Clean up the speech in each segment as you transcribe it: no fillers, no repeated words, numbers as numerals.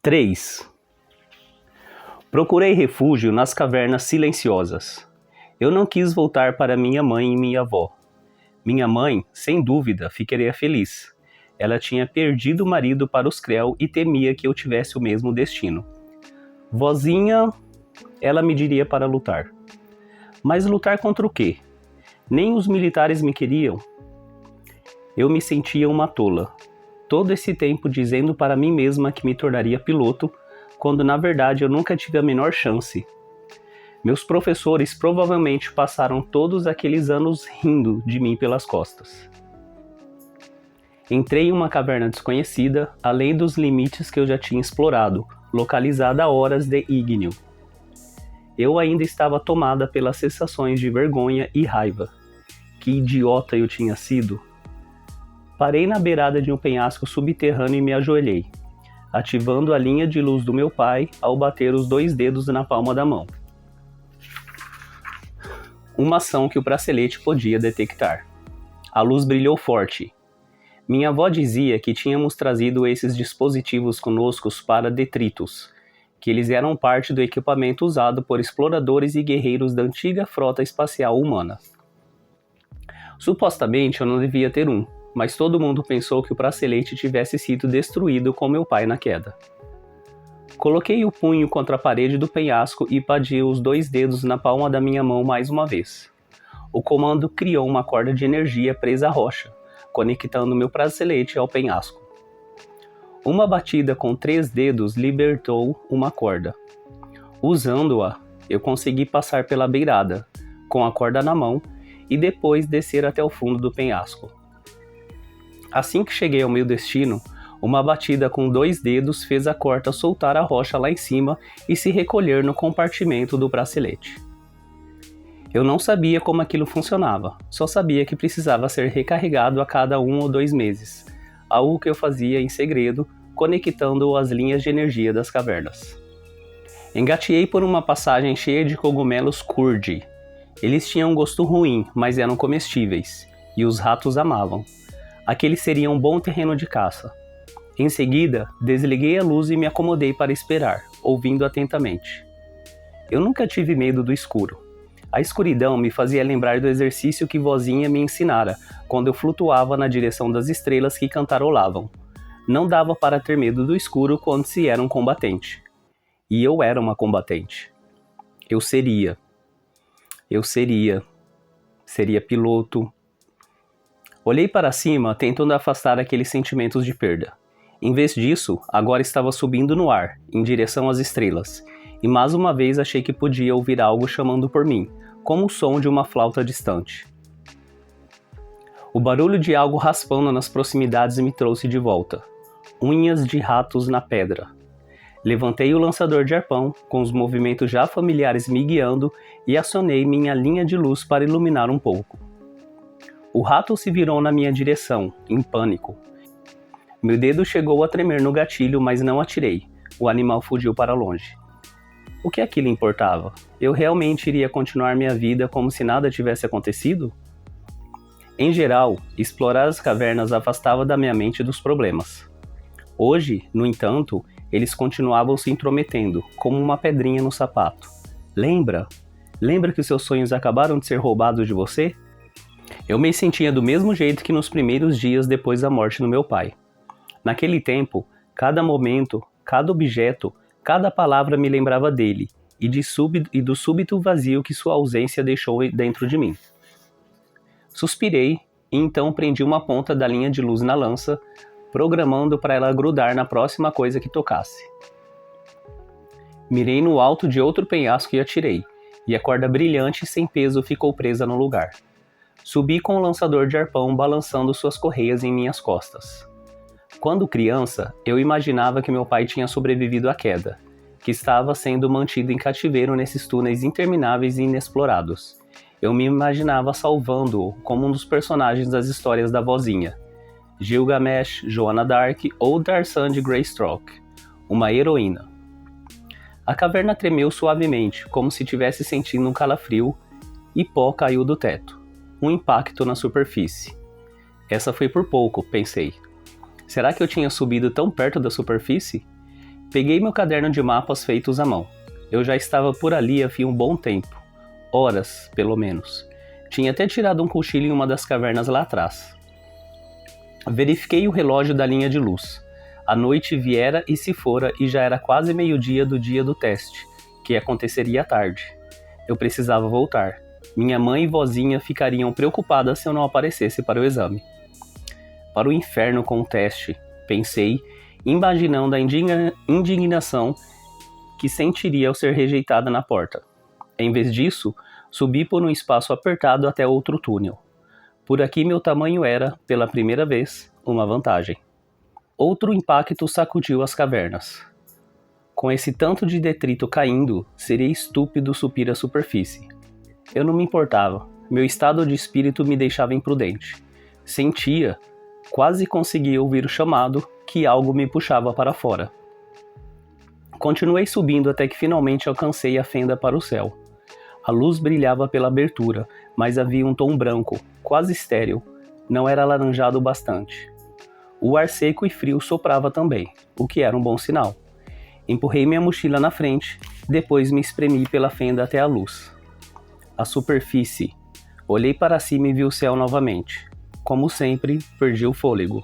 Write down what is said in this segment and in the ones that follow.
3. Procurei refúgio nas cavernas silenciosas. Eu não quis voltar para minha mãe e minha avó. Minha mãe, sem dúvida, ficaria feliz. Ela tinha perdido o marido para os Krell e temia que eu tivesse o mesmo destino. Vozinha, ela me diria para lutar. Mas lutar contra o quê? Nem os militares me queriam. Eu me sentia uma tola. Todo esse tempo dizendo para mim mesma que me tornaria piloto, quando na verdade eu nunca tive a menor chance. Meus professores provavelmente passaram todos aqueles anos rindo de mim pelas costas. Entrei em uma caverna desconhecida, além dos limites que eu já tinha explorado, localizada a horas de ígneo. Eu ainda estava tomada pelas sensações de vergonha e raiva. Que idiota eu tinha sido! Parei na beirada de um penhasco subterrâneo e me ajoelhei, ativando a linha de luz do meu pai ao bater os 2 dedos na palma da mão. Uma ação que o bracelete podia detectar. A luz brilhou forte. Minha avó dizia que tínhamos trazido esses dispositivos conoscos para detritos, que eles eram parte do equipamento usado por exploradores e guerreiros da antiga frota espacial humana. Supostamente eu não devia ter um, mas todo mundo pensou que o bracelete tivesse sido destruído com meu pai na queda. Coloquei o punho contra a parede do penhasco e padei os 2 dedos na palma da minha mão mais uma vez. O comando criou uma corda de energia presa à rocha, conectando meu bracelete ao penhasco. Uma batida com 3 dedos libertou uma corda. Usando-a, eu consegui passar pela beirada, com a corda na mão, e depois descer até o fundo do penhasco. Assim que cheguei ao meu destino, uma batida com 2 dedos fez a corda soltar a rocha lá em cima e se recolher no compartimento do bracelete. Eu não sabia como aquilo funcionava, só sabia que precisava ser recarregado a cada 1 ou 2 meses, algo que eu fazia em segredo, conectando às linhas de energia das cavernas. Engateei por uma passagem cheia de cogumelos Kurdi. Eles tinham um gosto ruim, mas eram comestíveis, e os ratos amavam. Aquele seria um bom terreno de caça. Em seguida, desliguei a luz e me acomodei para esperar, ouvindo atentamente. Eu nunca tive medo do escuro. A escuridão me fazia lembrar do exercício que vozinha me ensinara, quando eu flutuava na direção das estrelas que cantarolavam. Não dava para ter medo do escuro quando se era um combatente. E eu era uma combatente. Eu seria piloto. Olhei para cima, tentando afastar aqueles sentimentos de perda. Em vez disso, agora estava subindo no ar, em direção às estrelas, e mais uma vez achei que podia ouvir algo chamando por mim, como o som de uma flauta distante. O barulho de algo raspando nas proximidades me trouxe de volta. Unhas de ratos na pedra. Levantei o lançador de arpão, com os movimentos já familiares me guiando, e acionei minha linha de luz para iluminar um pouco. O rato se virou na minha direção, em pânico. Meu dedo chegou a tremer no gatilho, mas não atirei. O animal fugiu para longe. O que aquilo importava? Eu realmente iria continuar minha vida como se nada tivesse acontecido? Em geral, explorar as cavernas afastava da minha mente dos problemas. Hoje, no entanto, eles continuavam se intrometendo, como uma pedrinha no sapato. Lembra? Lembra que os seus sonhos acabaram de ser roubados de você? Eu me sentia do mesmo jeito que nos primeiros dias depois da morte do meu pai. Naquele tempo, cada momento, cada objeto, cada palavra me lembrava dele e do súbito vazio que sua ausência deixou dentro de mim. Suspirei e então prendi uma ponta da linha de luz na lança, programando para ela grudar na próxima coisa que tocasse. Mirei no alto de outro penhasco e atirei, e a corda brilhante sem peso ficou presa no lugar. Subi com o lançador de arpão balançando suas correias em minhas costas. Quando criança, eu imaginava que meu pai tinha sobrevivido à queda, que estava sendo mantido em cativeiro nesses túneis intermináveis e inexplorados. Eu me imaginava salvando-o como um dos personagens das histórias da vozinha, Gilgamesh, Joana Dark ou Darsan de Greystoke, uma heroína. A caverna tremeu suavemente, como se estivesse sentindo um calafrio, e pó caiu do teto. Um impacto na superfície. Essa foi por pouco, pensei. Será que eu tinha subido tão perto da superfície? Peguei meu caderno de mapas feitos à mão. Eu já estava por ali havia um bom tempo. Horas, pelo menos. Tinha até tirado um cochilo em uma das cavernas lá atrás. Verifiquei o relógio da linha de luz. A noite viera e se fora e já era quase meio-dia do dia do teste, que aconteceria à tarde. Eu precisava voltar. Minha mãe e vozinha ficariam preocupadas se eu não aparecesse para o exame. Para o inferno com o teste, pensei, imaginando a indignação que sentiria ao ser rejeitada na porta. Em vez disso, subi por um espaço apertado até outro túnel. Por aqui meu tamanho era, pela primeira vez, uma vantagem. Outro impacto sacudiu as cavernas. Com esse tanto de detrito caindo, seria estúpido subir a superfície. Eu não me importava. Meu estado de espírito me deixava imprudente. Sentia, quase conseguia ouvir o chamado, que algo me puxava para fora. Continuei subindo até que finalmente alcancei a fenda para o céu. A luz brilhava pela abertura, mas havia um tom branco, quase estéril. Não era alaranjado o bastante. O ar seco e frio soprava também, o que era um bom sinal. Empurrei minha mochila na frente, depois me espremi pela fenda até a luz. A superfície. Olhei para cima e vi o céu novamente. Como sempre, perdi o fôlego.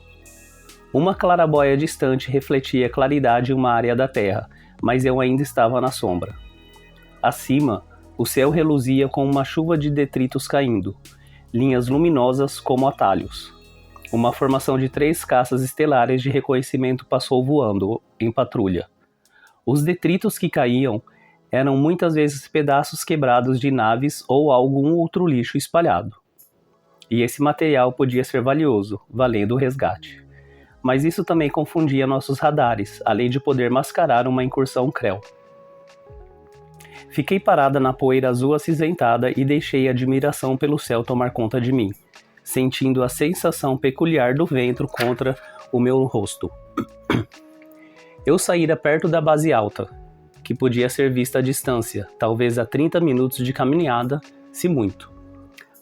Uma claraboia distante refletia a claridade em uma área da terra, mas eu ainda estava na sombra. Acima, o céu reluzia com uma chuva de detritos caindo, linhas luminosas como atalhos. Uma formação de 3 caças estelares de reconhecimento passou voando, em patrulha. Os detritos que caíam eram muitas vezes pedaços quebrados de naves ou algum outro lixo espalhado. E esse material podia ser valioso, valendo o resgate. Mas isso também confundia nossos radares, além de poder mascarar uma incursão Krell. Fiquei parada na poeira azul acinzentada e deixei a admiração pelo céu tomar conta de mim, sentindo a sensação peculiar do vento contra o meu rosto. Eu saíra perto da base alta, que podia ser vista à distância, talvez a 30 minutos de caminhada, se muito.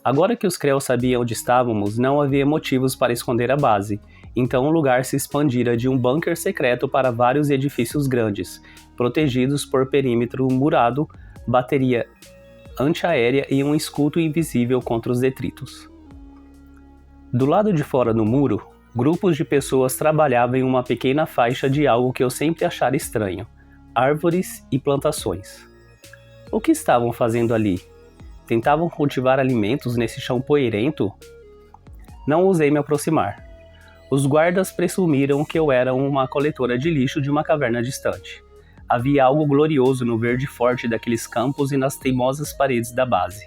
Agora que os Krell sabiam onde estávamos, não havia motivos para esconder a base, então o lugar se expandira de um bunker secreto para vários edifícios grandes, protegidos por perímetro murado, bateria antiaérea e um escudo invisível contra os detritos. Do lado de fora do muro, grupos de pessoas trabalhavam em uma pequena faixa de algo que eu sempre achara estranho: árvores e plantações. O que estavam fazendo ali? Tentavam cultivar alimentos nesse chão poeirento? Não ousei me aproximar. Os guardas presumiram que eu era uma coletora de lixo de uma caverna distante. Havia algo glorioso no verde forte daqueles campos e nas teimosas paredes da base.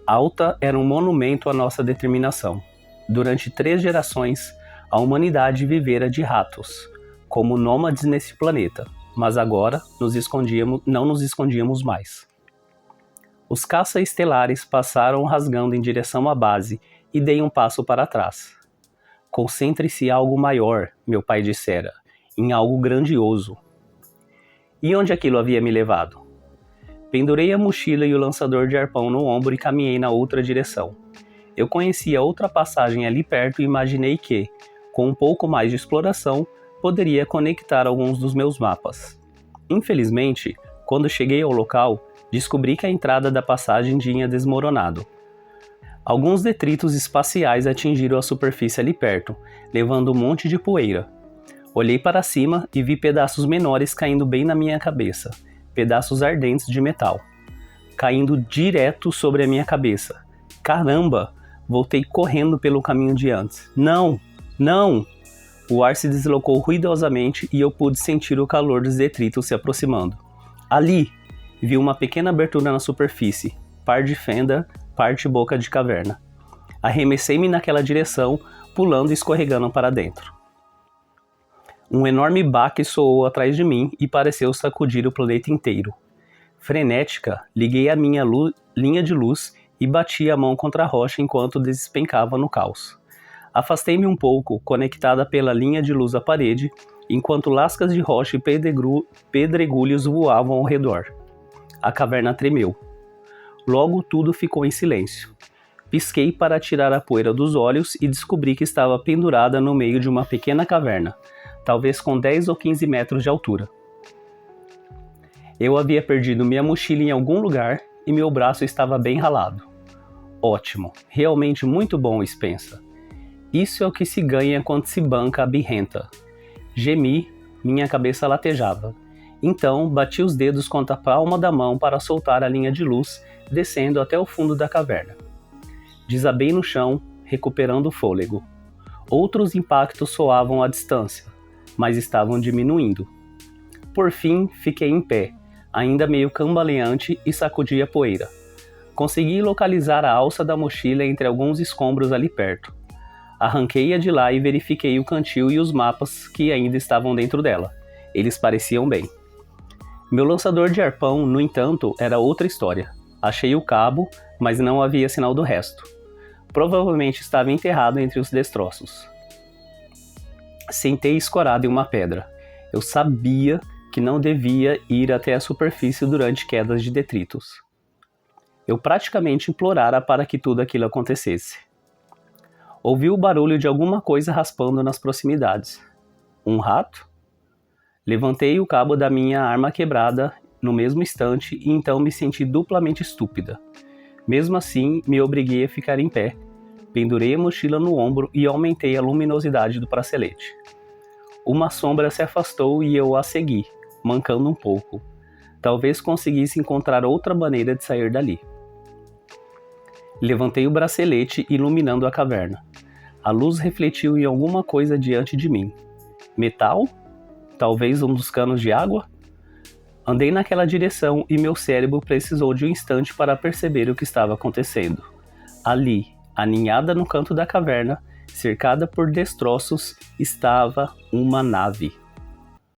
Alta era um monumento à nossa determinação. Durante 3 gerações, a humanidade vivera de ratos, como nômades nesse planeta, mas agora não nos escondíamos mais. Os caça-estelares passaram rasgando em direção à base e dei um passo para trás. Concentre-se em algo maior, meu pai dissera, em algo grandioso. E onde aquilo havia me levado? Pendurei a mochila e o lançador de arpão no ombro e caminhei na outra direção. Eu conhecia outra passagem ali perto e imaginei que, com um pouco mais de exploração, poderia conectar alguns dos meus mapas. Infelizmente, quando cheguei ao local, descobri que a entrada da passagem tinha desmoronado. Alguns detritos espaciais atingiram a superfície ali perto, levando um monte de poeira. Olhei para cima e vi pedaços menores caindo bem na minha cabeça, pedaços ardentes de metal, caindo direto sobre a minha cabeça. Caramba! Voltei correndo pelo caminho de antes. Não! Não! O ar se deslocou ruidosamente e eu pude sentir o calor dos detritos se aproximando. Ali! Vi uma pequena abertura na superfície, par de fenda, parte boca de caverna. Arremessei-me naquela direção, pulando e escorregando para dentro. Um enorme baque soou atrás de mim e pareceu sacudir o planeta inteiro. Frenética, liguei a minha linha de luz e bati a mão contra a rocha enquanto despencava no caos. Afastei-me um pouco, conectada pela linha de luz à parede, enquanto lascas de rocha e pedregulhos voavam ao redor. A caverna tremeu. Logo tudo ficou em silêncio. Pisquei para tirar a poeira dos olhos e descobri que estava pendurada no meio de uma pequena caverna. talvez com 10 ou 15 metros de altura. Eu havia perdido minha mochila em algum lugar e meu braço estava bem ralado. Ótimo, realmente muito bom, Spencer. Isso é o que se ganha quando se banca a birrenta. Gemi, minha cabeça latejava. Então, bati os dedos contra a palma da mão para soltar a linha de luz, descendo até o fundo da caverna. Desabei no chão, recuperando o fôlego. Outros impactos soavam à distância, mas estavam diminuindo. Por fim, fiquei em pé, ainda meio cambaleante, e sacudi a poeira. Consegui localizar a alça da mochila entre alguns escombros ali perto. Arranquei-a de lá e verifiquei o cantil e os mapas que ainda estavam dentro dela. Eles pareciam bem. Meu lançador de arpão, no entanto, era outra história. Achei o cabo, mas não havia sinal do resto. Provavelmente estava enterrado entre os destroços. Sentei escorado em uma pedra. Eu sabia que não devia ir até a superfície durante quedas de detritos. Eu praticamente implorara para que tudo aquilo acontecesse. Ouvi o barulho de alguma coisa raspando nas proximidades. Um rato? Levantei o cabo da minha arma quebrada no mesmo instante e então me senti duplamente estúpida. Mesmo assim, me obriguei a ficar em pé. Pendurei a mochila no ombro e aumentei a luminosidade do bracelete. Uma sombra se afastou e eu a segui, mancando um pouco. Talvez conseguisse encontrar outra maneira de sair dali. Levantei o bracelete, iluminando a caverna. A luz refletiu em alguma coisa diante de mim. Metal? Talvez um dos canos de água? Andei naquela direção e meu cérebro precisou de um instante para perceber o que estava acontecendo. Ali, aninhada no canto da caverna, cercada por destroços, estava uma nave.